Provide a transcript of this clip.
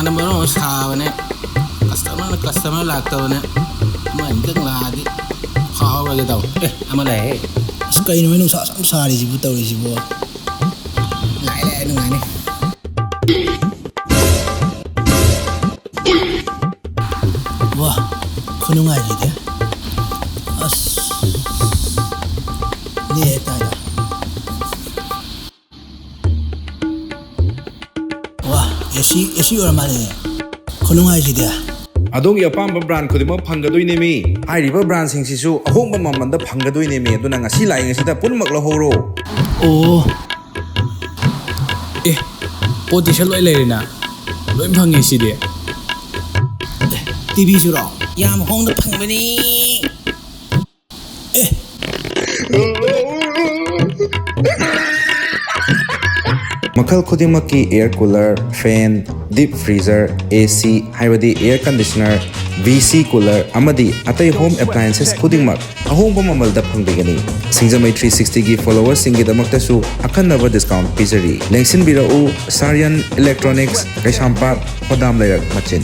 ꯅꯨꯡꯁꯥꯅ ꯃꯔꯣꯟ ꯑꯃ ꯁꯥꯕꯅꯦ ꯀꯁꯇꯃꯔ ꯂꯥꯛꯇꯕꯅꯦ ꯑꯃꯇꯪ ꯂꯥꯛꯑꯗꯤ ꯐꯥꯎꯔꯒꯦ ꯇꯧ ꯑꯃ ꯂꯥꯛꯑꯦ ꯑꯁ ꯀꯩꯅꯣ ꯅꯨꯡꯁꯥ ꯌꯥꯝ ꯁꯥꯔꯤꯁꯤꯕꯨ ꯇꯧꯔꯤꯁꯤꯕꯨ ꯂꯥꯛꯑꯦ ꯅꯨꯡꯉꯥꯏꯅꯤ ꯋꯥ ꯈꯨꯅꯨꯡꯉꯥꯏꯁꯤꯗꯤ ꯑꯁ ꯅꯦ ꯇꯥꯏꯗ ꯋꯥ ꯑꯦꯁꯤ ꯑꯣꯏꯔ ꯃꯥꯜꯂꯦꯅꯦ ꯈꯨꯅꯨꯡꯉꯥꯏꯁꯤꯗꯤ ꯑꯗꯣꯝꯒꯤ ꯑꯄꯥꯝꯕ ꯕ꯭ꯔꯥꯟ ꯈꯨꯗꯤꯡꯃꯛ ꯐꯪꯒꯗꯣꯏꯅꯦꯃꯤ ꯍꯥꯏꯔꯤꯕ ꯕ꯭ꯔꯥꯟꯁꯤꯡꯁꯤꯁꯨ ꯑꯍꯣꯡꯕ ꯃꯃꯜꯗ ꯐꯪꯒꯗꯣꯏꯅꯦꯃꯤ ꯑꯗꯨꯅ ꯉꯁꯤ ꯂꯥꯛꯏꯉꯩꯁꯤꯗ ꯄꯨꯝꯅꯃꯛ ꯂꯧꯍꯧꯔꯣ ꯑꯣ ꯄꯣꯠꯇꯤ ꯂꯣꯏ ꯂꯩꯔꯦꯅ ꯂꯣꯏ ꯐꯪꯉꯦ ꯁꯤꯗꯤ ꯇꯤꯚꯤꯁꯨꯔꯣ ꯌꯥꯝ ꯍꯣꯡꯅ ꯐꯪꯕꯅꯤ ꯃꯈꯜ ꯈꯨꯗꯤꯡꯃꯛꯀꯤ ꯑꯦꯌꯔ ꯀꯨꯂꯔ, ꯐꯦꯟ, ꯗꯤꯞ ꯐ꯭ꯔꯤꯖꯔ, AC ꯍꯥꯏꯕꯗꯤ ꯑꯦꯌꯔ ꯀꯟꯗꯤꯁꯅꯔ, VC ꯀꯨꯂꯔ ꯑꯃꯗꯤ ꯑꯇꯩ ꯍꯣꯝ ꯑꯦꯄ꯭ꯂꯥꯏꯌꯦꯟꯁꯦꯁ ꯈꯨꯗꯤꯡꯃꯛ ꯑꯍꯣꯡꯕ ꯃꯃꯜꯗ ꯐꯪꯕꯤꯒꯅꯤ ꯁꯤꯡꯖꯃꯩ 360ꯒꯤ ꯐꯣꯂꯣꯋꯔꯁꯤꯡꯒꯤꯗꯃꯛꯇꯁꯨ ꯑꯈꯟꯅꯕ ꯗꯤꯁꯀꯥꯎꯟꯠ ꯄꯤꯖꯔꯤ ꯂꯦꯡꯁꯤꯟꯕꯤꯔꯛꯎ ꯁꯥꯔꯌꯟ ꯏꯂꯦꯛꯇ꯭ꯔꯣꯅꯤꯛꯁ ꯀꯩꯁꯥꯝꯄꯥꯠ ꯍꯣꯗꯥꯝ ꯂꯩꯔꯛ ꯃꯆꯤꯟ